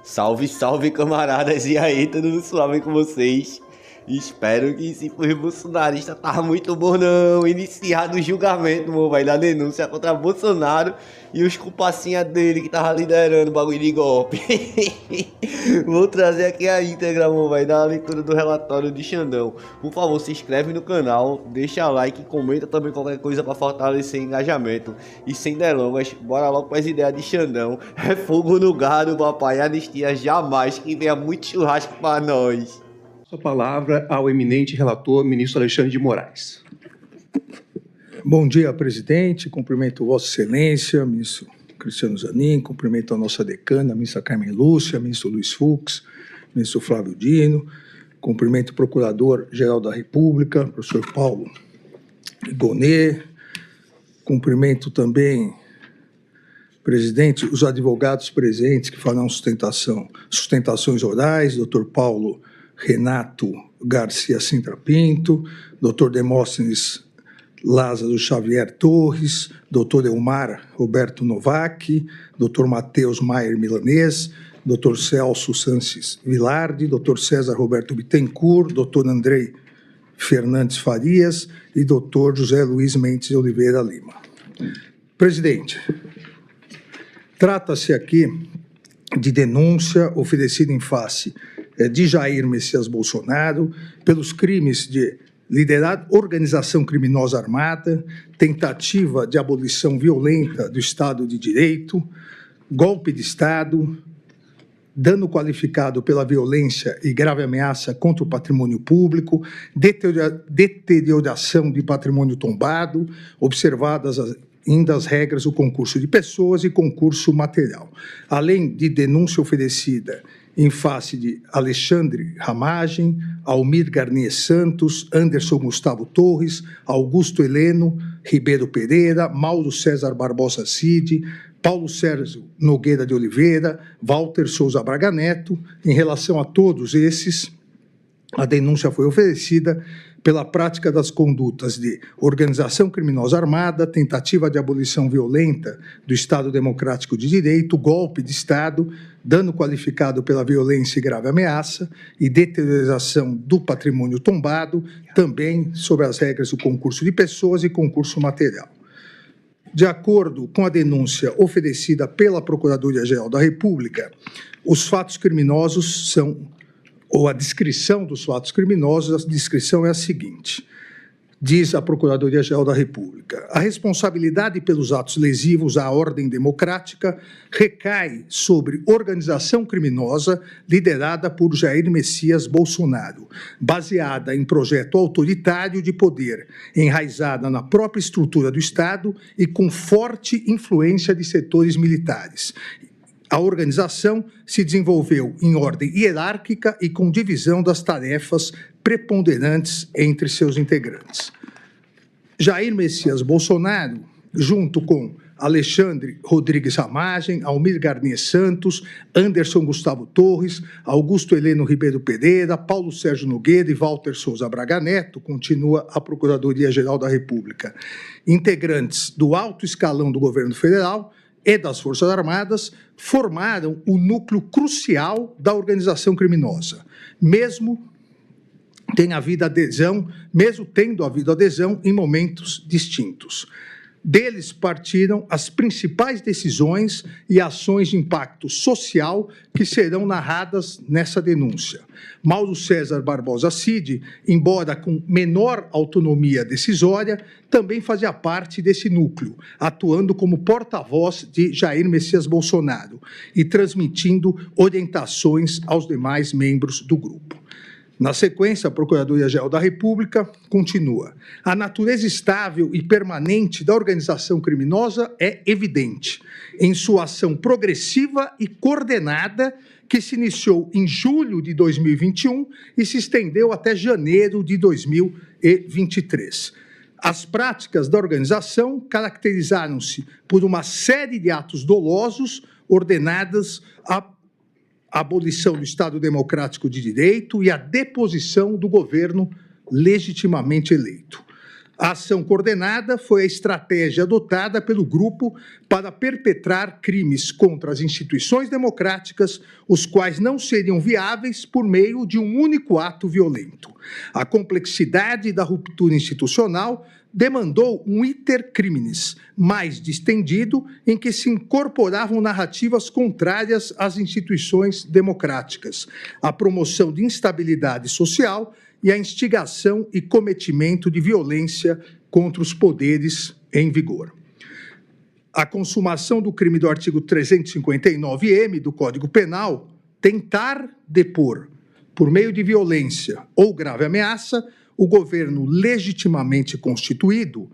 Salve, salve, camaradas, e aí, tudo suave com vocês? Espero que se for bolsonarista tá muito bom não. Iniciado o julgamento, meu, vai da denúncia contra Bolsonaro e os culpacinha dele que tava liderando o bagulho de golpe. Vou trazer aqui a íntegra, meu, vai dar a leitura do relatório de Xandão. Por favor, se inscreve no canal, deixa like, comenta também qualquer coisa pra fortalecer engajamento. E sem delongas, bora logo com as ideias de Xandão. É fogo no gado, papai, anistia jamais, que venha muito churrasco pra nós. A palavra ao eminente relator, ministro Alexandre de Moraes. Bom dia, presidente. Cumprimento Vossa Excelência, ministro Cristiano Zanin, cumprimento a nossa decana, a ministra Carmen Lúcia, ministro Luiz Fux, ministro Flávio Dino, cumprimento o Procurador-Geral da República, professor Paulo Gonet, cumprimento também, presidente, os advogados presentes que farão sustentações orais, doutor Paulo Renato Garcia Sintra Pinto, doutor Demóstenes Lázaro Xavier Torres, doutor Elmar Roberto Novak, doutor Matheus Maier Milanês, doutor Celso Sanches Vilardi, doutor César Roberto Bittencourt, doutor Andrei Fernandes Farias e doutor José Luiz Mendes de Oliveira Lima. Presidente, trata-se aqui de denúncia oferecida em face de Jair Messias Bolsonaro pelos crimes de liderar organização criminosa armada, tentativa de abolição violenta do Estado de Direito, golpe de Estado, dano qualificado pela violência e grave ameaça contra o patrimônio público, deterioração de patrimônio tombado, observadas ainda as regras do concurso de pessoas e concurso material, além de denúncia oferecida em face de Alexandre Ramagem, Almir Garnier Santos, Anderson Gustavo Torres, Augusto Heleno Ribeiro Pereira, Mauro César Barbosa Cid, Paulo Sérgio Nogueira de Oliveira, Walter Souza Braga Neto. Em relação a todos esses, a denúncia foi oferecida pela prática das condutas de organização criminosa armada, tentativa de abolição violenta do Estado Democrático de Direito, golpe de Estado, dano qualificado pela violência e grave ameaça e deterioração do patrimônio tombado, também sobre as regras do concurso de pessoas e concurso material. De acordo com a denúncia oferecida pela Procuradoria-Geral da República, os fatos criminosos ou a descrição dos fatos criminosos, a descrição é a seguinte: diz a Procuradoria-Geral da República, a responsabilidade pelos atos lesivos à ordem democrática recai sobre organização criminosa liderada por Jair Messias Bolsonaro, baseada em projeto autoritário de poder, enraizada na própria estrutura do Estado e com forte influência de setores militares. A organização se desenvolveu em ordem hierárquica e com divisão das tarefas preponderantes entre seus integrantes. Jair Messias Bolsonaro, junto com Alexandre Rodrigues Ramagem, Almir Garnier Santos, Anderson Gustavo Torres, Augusto Heleno Ribeiro Pereira, Paulo Sérgio Nogueira e Walter Souza Braga Neto, continua a Procuradoria-Geral da República, integrantes do alto escalão do governo federal e das Forças Armadas, formaram o núcleo crucial da organização criminosa, mesmo tendo havido adesão em momentos distintos. Deles partiram as principais decisões e ações de impacto social que serão narradas nessa denúncia. Mauro César Barbosa Cid, embora com menor autonomia decisória, também fazia parte desse núcleo, atuando como porta-voz de Jair Messias Bolsonaro e transmitindo orientações aos demais membros do grupo. Na sequência, a Procuradoria-Geral da República continua. A natureza estável e permanente da organização criminosa é evidente em sua ação progressiva e coordenada que se iniciou em julho de 2021 e se estendeu até janeiro de 2023. As práticas da organização caracterizaram-se por uma série de atos dolosos ordenadas a abolição do Estado Democrático de Direito e a deposição do governo legitimamente eleito. A ação coordenada foi a estratégia adotada pelo grupo para perpetrar crimes contra as instituições democráticas, os quais não seriam viáveis por meio de um único ato violento. A complexidade da ruptura institucional demandou um iter criminis mais distendido, em que se incorporavam narrativas contrárias às instituições democráticas, a promoção de instabilidade social e a instigação e cometimento de violência contra os poderes em vigor. A consumação do crime do artigo 359-M do Código Penal, tentar depor, por meio de violência ou grave ameaça, o governo legitimamente constituído,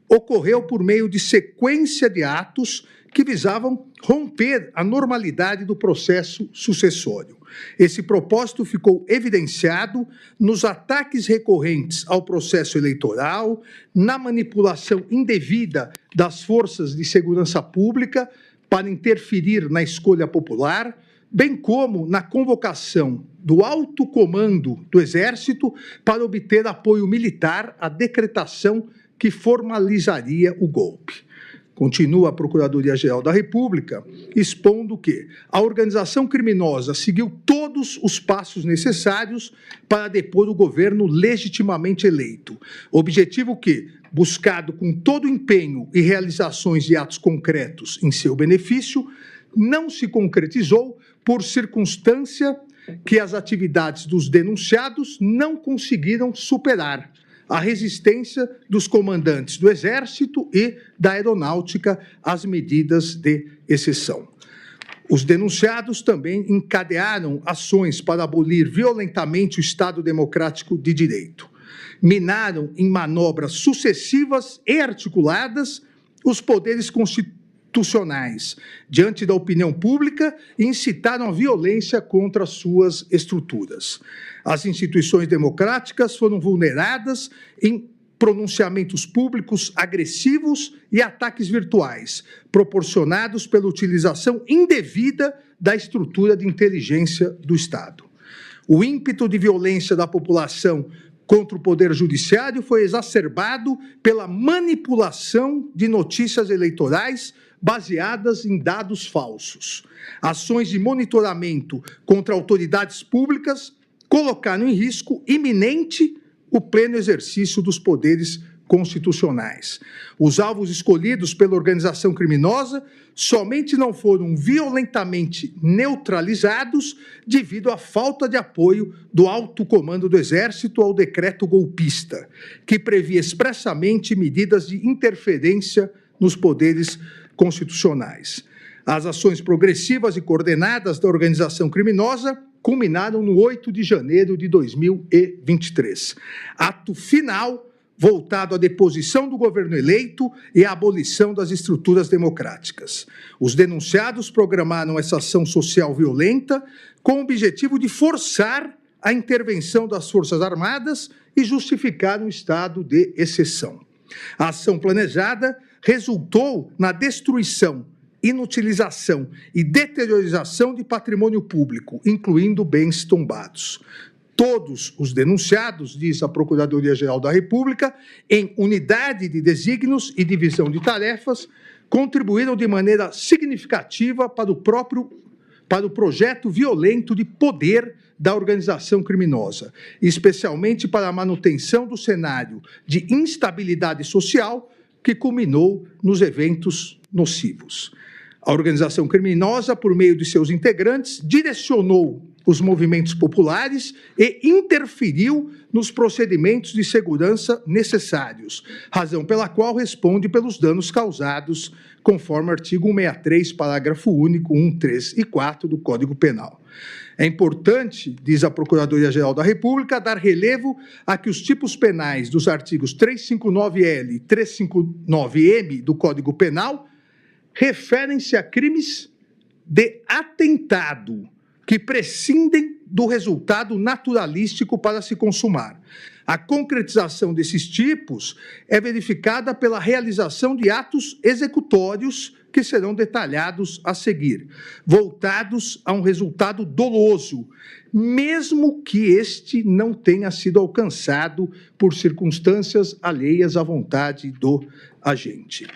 ocorreu por meio de sequência de atos que visavam romper a normalidade do processo sucessório. Esse propósito ficou evidenciado nos ataques recorrentes ao processo eleitoral, na manipulação indevida das forças de segurança pública para interferir na escolha popular, bem como na convocação do alto comando do Exército para obter apoio militar à decretação que formalizaria o golpe. Continua a Procuradoria-Geral da República expondo que a organização criminosa seguiu todos os passos necessários para depor o governo legitimamente eleito, objetivo que, buscado com todo empenho e realizações de atos concretos em seu benefício, não se concretizou por circunstância que as atividades dos denunciados não conseguiram superar a resistência dos comandantes do Exército e da Aeronáutica às medidas de exceção. Os denunciados também encadearam ações para abolir violentamente o Estado Democrático de Direito. Minaram em manobras sucessivas e articuladas os poderes constitucionais diante da opinião pública e incitaram a violência contra suas estruturas. As instituições democráticas foram vulneradas em pronunciamentos públicos agressivos e ataques virtuais, proporcionados pela utilização indevida da estrutura de inteligência do Estado. O ímpeto de violência da população contra o Poder Judiciário foi exacerbado pela manipulação de notícias eleitorais baseadas em dados falsos. Ações de monitoramento contra autoridades públicas colocaram em risco iminente o pleno exercício dos poderes constitucionais. Os alvos escolhidos pela organização criminosa somente não foram violentamente neutralizados devido à falta de apoio do alto comando do Exército ao decreto golpista, que previa expressamente medidas de interferência nos poderes constitucionais. As ações progressivas e coordenadas da organização criminosa culminaram no 8 de janeiro de 2023. Ato final voltado à deposição do governo eleito e à abolição das estruturas democráticas. Os denunciados programaram essa ação social violenta com o objetivo de forçar a intervenção das Forças Armadas e justificar um estado de exceção. A ação planejada resultou na destruição, inutilização e deteriorização de patrimônio público, incluindo bens tombados. Todos os denunciados, diz a Procuradoria-Geral da República, em unidade de desígnios e divisão de tarefas, contribuíram de maneira significativa para o projeto violento de poder da organização criminosa, especialmente para a manutenção do cenário de instabilidade social que culminou nos eventos nocivos. A organização criminosa, por meio de seus integrantes, direcionou os movimentos populares e interferiu nos procedimentos de segurança necessários, razão pela qual responde pelos danos causados, conforme o artigo 163, parágrafo único, 1, 3 e 4 do Código Penal. É importante, diz a Procuradoria-Geral da República, dar relevo a que os tipos penais dos artigos 359-L e 359-M do Código Penal referem-se a crimes de atentado, que prescindem do resultado naturalístico para se consumar. A concretização desses tipos é verificada pela realização de atos executórios que serão detalhados a seguir, voltados a um resultado doloso, mesmo que este não tenha sido alcançado por circunstâncias alheias à vontade do agente.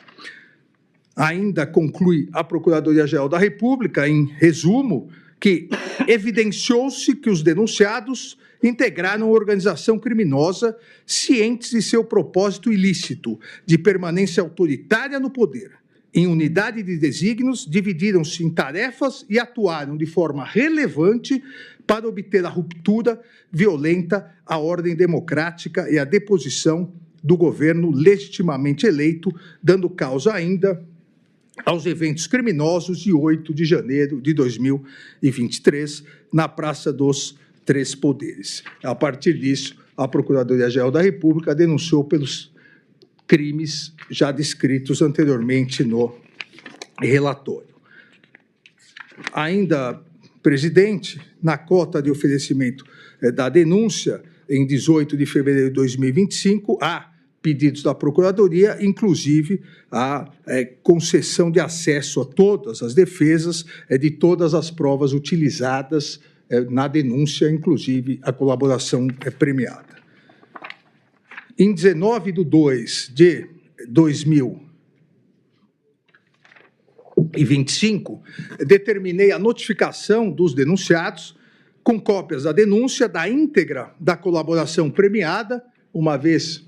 Ainda conclui a Procuradoria-Geral da República, em resumo, que evidenciou-se que os denunciados integraram organização criminosa cientes de seu propósito ilícito de permanência autoritária no poder. Em unidade de desígnios, dividiram-se em tarefas e atuaram de forma relevante para obter a ruptura violenta à ordem democrática e a deposição do governo legitimamente eleito, dando causa ainda aos eventos criminosos de 8 de janeiro de 2023, na Praça dos Três Poderes. A partir disso, a Procuradoria-Geral da República denunciou pelos crimes já descritos anteriormente no relatório. Ainda, presidente, na cota de oferecimento da denúncia, em 18 de fevereiro de 2025, há pedidos da Procuradoria, inclusive a concessão de acesso a todas as defesas de todas as provas utilizadas na denúncia, inclusive a colaboração premiada. Em 19 de 2 de 2025, determinei a notificação dos denunciados com cópias da denúncia da íntegra da colaboração premiada, uma vez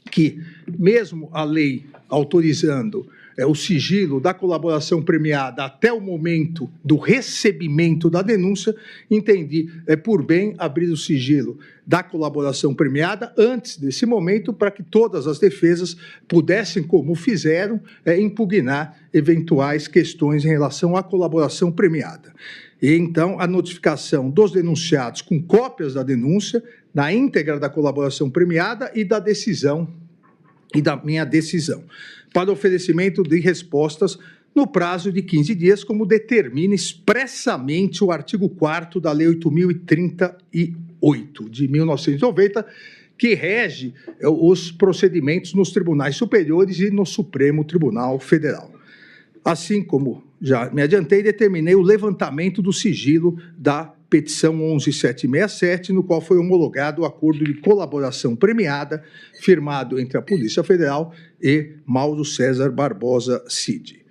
que, mesmo a lei autorizando o sigilo da colaboração premiada até o momento do recebimento da denúncia, entendi por bem abrir o sigilo da colaboração premiada antes desse momento, para que todas as defesas pudessem, como fizeram, impugnar eventuais questões em relação à colaboração premiada. E, então, a notificação dos denunciados com cópias da denúncia, da íntegra da colaboração premiada e da decisão, e da minha decisão, para oferecimento de respostas no prazo de 15 dias, como determina expressamente o artigo 4º da Lei 8.038, de 1990, que rege os procedimentos nos tribunais superiores e no Supremo Tribunal Federal. Assim como já me adiantei, determinei o levantamento do sigilo da petição 11767, no qual foi homologado o acordo de colaboração premiada, firmado entre a Polícia Federal e Mauro César Barbosa Cid.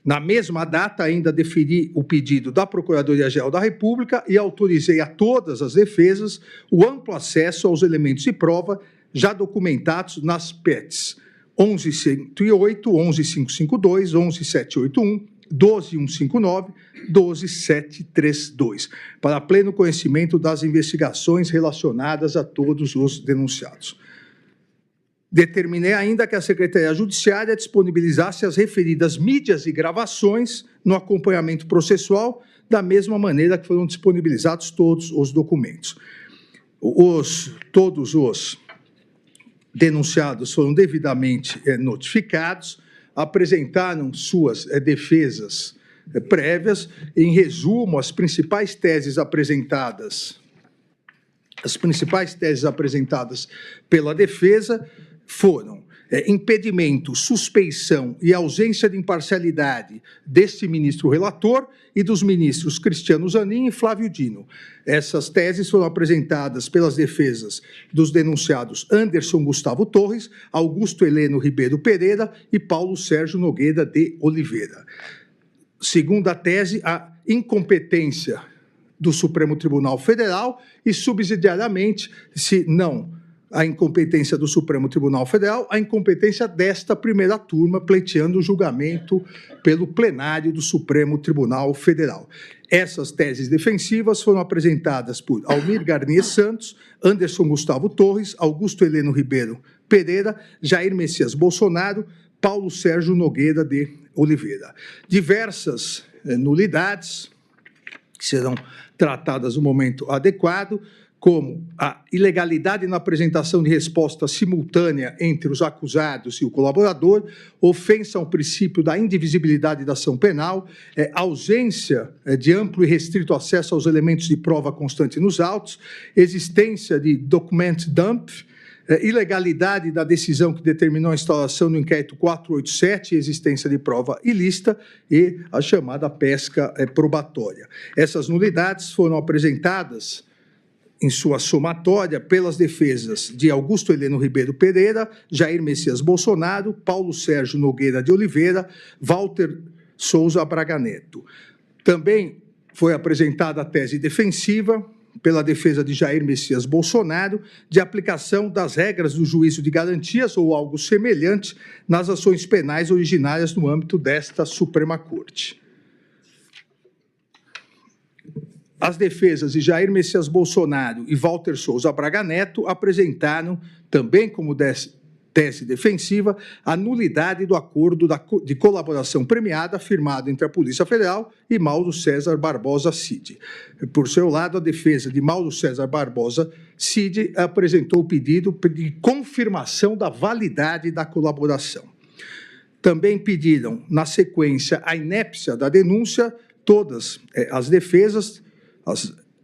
Na mesma data, ainda deferi o pedido da Procuradoria-Geral da República e autorizei a todas as defesas o amplo acesso aos elementos de prova já documentados nas PETs 11.108, 11.552, 11.781, 12.159, 12.732, para pleno conhecimento das investigações relacionadas a todos os denunciados. Determinei ainda que a Secretaria Judiciária disponibilizasse as referidas mídias e gravações no acompanhamento processual, da mesma maneira que foram disponibilizados todos os documentos. Todos os denunciados foram devidamente notificados, apresentaram suas defesas prévias. Em resumo, as principais teses apresentadas pela defesa foram impedimento, suspeição e ausência de imparcialidade deste ministro relator e dos ministros Cristiano Zanin e Flávio Dino. Essas teses foram apresentadas pelas defesas dos denunciados Anderson Gustavo Torres, Augusto Heleno Ribeiro Pereira e Paulo Sérgio Nogueira de Oliveira. Segunda tese, a incompetência do Supremo Tribunal Federal e, subsidiariamente, se não a incompetência do Supremo Tribunal Federal, a incompetência desta primeira turma, pleiteando o julgamento pelo plenário do Supremo Tribunal Federal. Essas teses defensivas foram apresentadas por Almir Garnier Santos, Anderson Gustavo Torres, Augusto Heleno Ribeiro Pereira, Jair Messias Bolsonaro, Paulo Sérgio Nogueira de Oliveira. Diversas nulidades que serão tratadas no momento adequado, como a ilegalidade na apresentação de resposta simultânea entre os acusados e o colaborador, ofensa ao princípio da indivisibilidade da ação penal, ausência de amplo e restrito acesso aos elementos de prova constante nos autos, existência de document dump, ilegalidade da decisão que determinou a instalação do inquérito 487, existência de prova ilícita, e a chamada pesca probatória. Essas nulidades foram apresentadas em sua somatória pelas defesas de Augusto Heleno Ribeiro Pereira, Jair Messias Bolsonaro, Paulo Sérgio Nogueira de Oliveira, Walter Souza Braga Neto. Também foi apresentada a tese defensiva pela defesa de Jair Messias Bolsonaro, de aplicação das regras do juízo de garantias ou algo semelhante nas ações penais originárias no âmbito desta Suprema Corte. As defesas de Jair Messias Bolsonaro e Walter Souza Braga Neto apresentaram, também como tese defensiva, a nulidade do acordo de colaboração premiada firmado entre a Polícia Federal e Mauro César Barbosa Cid. Por seu lado, a defesa de Mauro César Barbosa Cid apresentou o pedido de confirmação da validade da colaboração. Também pediram, na sequência, a inépcia da denúncia, todas as defesas,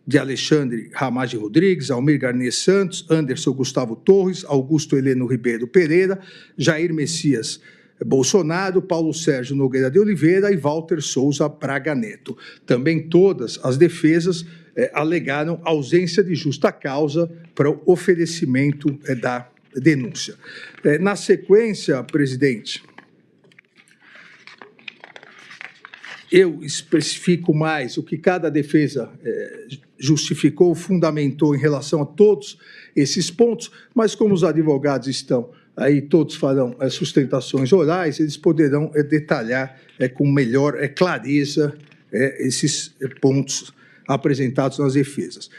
de Alexandre Ramage Rodrigues, Almir Garnier Santos, Anderson Gustavo Torres, Augusto Heleno Ribeiro Pereira, Jair Messias Bolsonaro, Paulo Sérgio Nogueira de Oliveira e Walter Souza Braga Neto. Também todas as defesas alegaram ausência de justa causa para o oferecimento da denúncia. Na sequência, presidente, eu especifico mais o que cada defesa justificou, fundamentou em relação a todos esses pontos, mas como os advogados estão aí, todos farão sustentações orais, eles poderão detalhar com melhor clareza esses pontos apresentados nas defesas.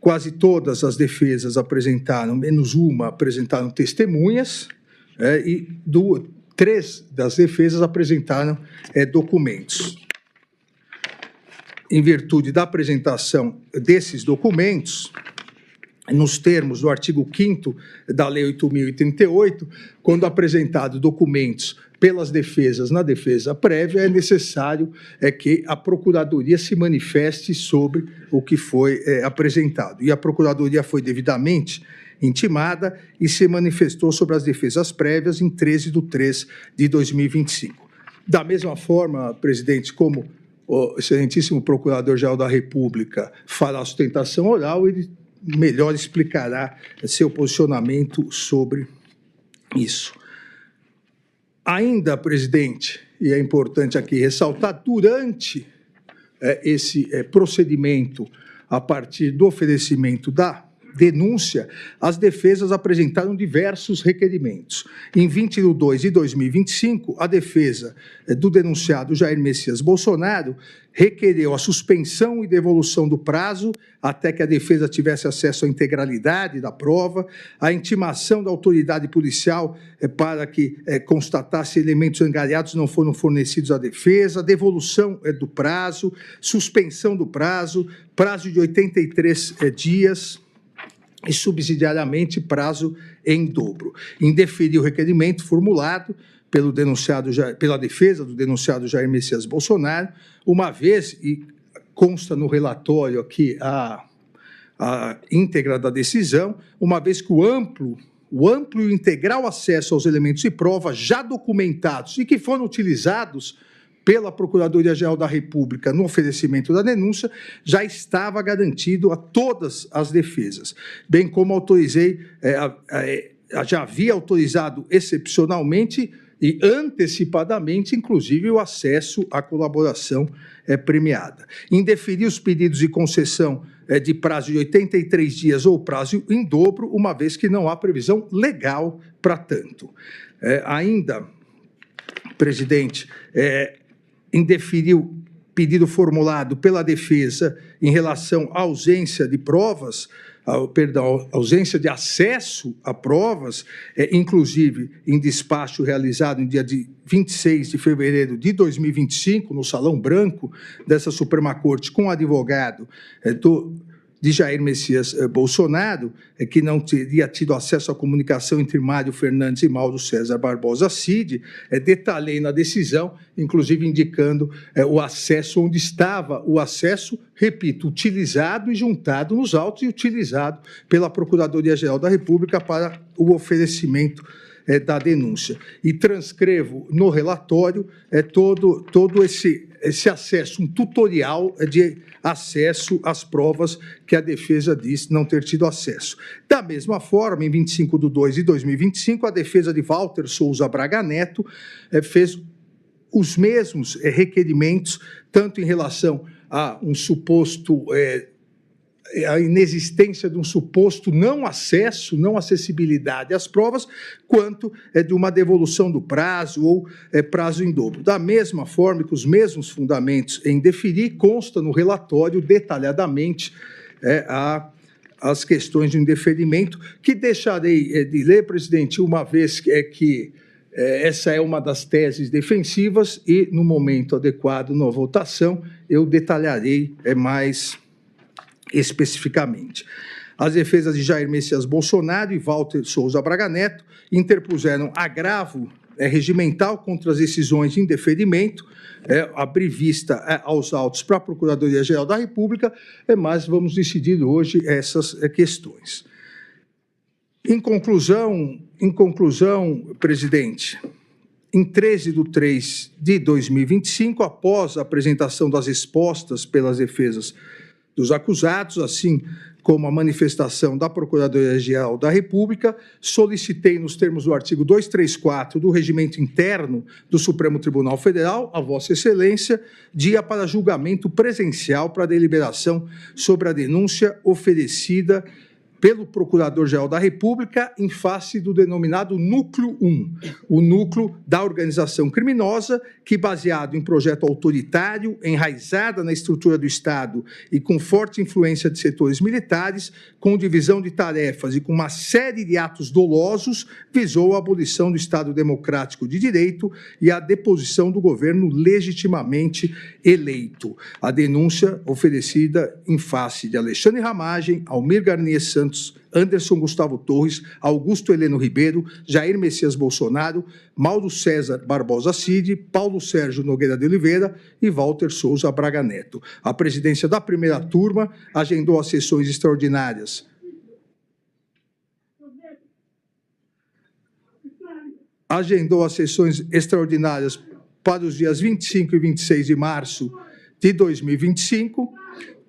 Quase todas as defesas apresentaram, menos uma, apresentaram testemunhas, e três das defesas apresentaram documentos. Em virtude da apresentação desses documentos, nos termos do artigo 5º da Lei 8.038, quando apresentados documentos pelas defesas na defesa prévia, é necessário que a Procuradoria se manifeste sobre o que foi apresentado. E a Procuradoria foi devidamente intimada e se manifestou sobre as defesas prévias em 13/3/2025. Da mesma forma, presidente, como o excelentíssimo Procurador-Geral da República fará a sustentação oral, ele melhor explicará seu posicionamento sobre isso. Ainda, presidente, e é importante aqui ressaltar, durante esse procedimento, a partir do oferecimento da denúncia, as defesas apresentaram diversos requerimentos. Em 20/2/2025, a defesa do denunciado Jair Messias Bolsonaro requereu a suspensão e devolução do prazo até que a defesa tivesse acesso à integralidade da prova, a intimação da autoridade policial para que constatasse elementos angariados não foram fornecidos à defesa, devolução do prazo, suspensão do prazo, prazo de 83 dias, e subsidiariamente prazo em dobro. Indeferir o requerimento formulado pela defesa do denunciado Jair Messias Bolsonaro, uma vez, e consta no relatório aqui a íntegra da decisão, uma vez que o amplo e integral acesso aos elementos de prova já documentados e que foram utilizados pela Procuradoria-Geral da República no oferecimento da denúncia, já estava garantido a todas as defesas, bem como já havia autorizado excepcionalmente e antecipadamente, inclusive, o acesso à colaboração premiada. Indeferir os pedidos de concessão de prazo de 83 dias ou prazo em dobro, uma vez que não há previsão legal para tanto. Ainda, presidente, indeferir o pedido formulado pela defesa em relação à ausência de provas, ausência de acesso a provas, inclusive em despacho realizado no dia 26 de fevereiro de 2025, no Salão Branco dessa Suprema Corte, com o advogado de Jair Messias Bolsonaro, que não teria tido acesso à comunicação entre Mário Fernandes e Mauro César Barbosa Cid, detalhei na decisão, inclusive indicando o acesso, onde estava o acesso, repito, utilizado e juntado nos autos e utilizado pela Procuradoria-Geral da República para o oferecimento da denúncia. E transcrevo no relatório todo esse acesso, um tutorial de acesso às provas que a defesa diz não ter tido acesso. Da mesma forma, em 25/2/2025, a defesa de Walter Souza Braga Neto fez os mesmos requerimentos, tanto em relação a um suposto a inexistência de um suposto não acesso, não acessibilidade às provas, quanto de uma devolução do prazo ou prazo em dobro. Da mesma forma, com os mesmos fundamentos em deferir, consta no relatório detalhadamente as questões de indeferimento, que deixarei de ler, presidente, uma vez que essa é uma das teses defensivas e, no momento adequado, na votação, eu detalharei mais especificamente. As defesas de Jair Messias Bolsonaro e Walter Souza Braga Neto interpuseram agravo regimental contra as decisões de indeferimento, abrir vista aos autos para a Procuradoria-Geral da República, mas vamos decidir hoje essas questões. Em conclusão, presidente, em 13/3/2025, após a apresentação das respostas pelas defesas dos acusados, assim como a manifestação da Procuradoria-Geral da República, solicitei, nos termos do artigo 234 do Regimento Interno do Supremo Tribunal Federal, a Vossa Excelência, dia para julgamento presencial para deliberação sobre a denúncia oferecida pelo Procurador-Geral da República em face do denominado Núcleo 1, o núcleo da organização criminosa que, baseado em projeto autoritário, enraizada na estrutura do Estado e com forte influência de setores militares, com divisão de tarefas e com uma série de atos dolosos, visou a abolição do Estado democrático de direito e a deposição do governo legitimamente eleito. A denúncia oferecida em face de Alexandre Ramagem, Almir Garnier Santos, Anderson Gustavo Torres, Augusto Heleno Ribeiro, Jair Messias Bolsonaro, Mauro César Barbosa Cid, Paulo Sérgio Nogueira de Oliveira e Walter Souza Braga Neto. A presidência da primeira turma agendou as sessões extraordinárias para os dias 25 e 26 de março de 2025,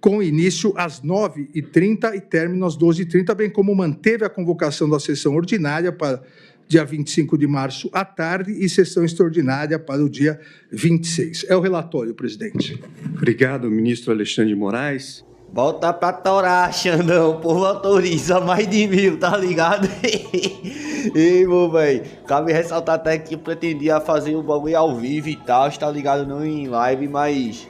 com início às 9h30 e término às 12h30, bem como manteve a convocação da sessão ordinária para dia 25 de março à tarde e sessão extraordinária para o dia 26. É o relatório, presidente. Obrigado, ministro Alexandre de Moraes. Volta pra torar, Xandão. O povo autoriza mais de 1.000, tá ligado? Ei, meu velho. Cabe ressaltar até que eu pretendia fazer o bagulho ao vivo e tal, tá ligado? Não em live, mas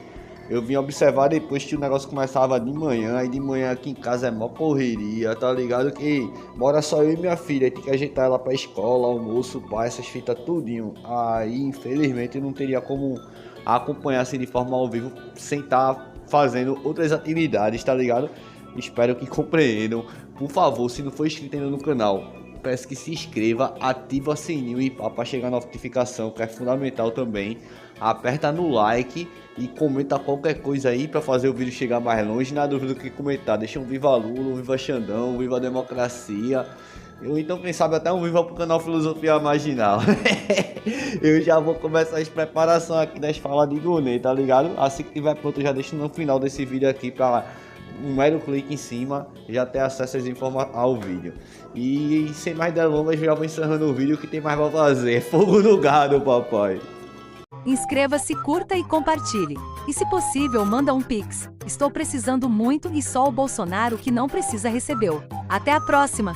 eu vim observar depois que o negócio começava de manhã. Aí de manhã aqui em casa é mó correria, tá ligado? Que mora só eu e minha filha, aí tem que ajeitar ela pra escola, almoço, pai, essas fitas tudinho. Aí, infelizmente, eu não teria como acompanhar assim de forma ao vivo sem estar fazendo outras atividades, tá ligado? Espero que compreendam. Por favor, se não for inscrito ainda no canal, peço que se inscreva, ativa o sininho e pá para chegar a notificação, que é fundamental também. Aperta no like e comenta qualquer coisa aí para fazer o vídeo chegar mais longe. Na dúvida do que comentar, deixa um viva Lula, um viva Xandão, um viva democracia. Ou então, quem sabe, até um viva pro canal Filosofia Marginal. Eu já vou começar as preparações aqui das falas de Gonê, tá ligado? Assim que tiver pronto, eu já deixo no final desse vídeo aqui pra um mero clique em cima já ter acesso ao vídeo. E sem mais delongas, já vou encerrando o vídeo que tem mais pra fazer. Fogo no gado, papai. Inscreva-se, curta e compartilhe. E se possível, manda um Pix. Estou precisando muito e só o Bolsonaro que não precisa recebeu. Até a próxima!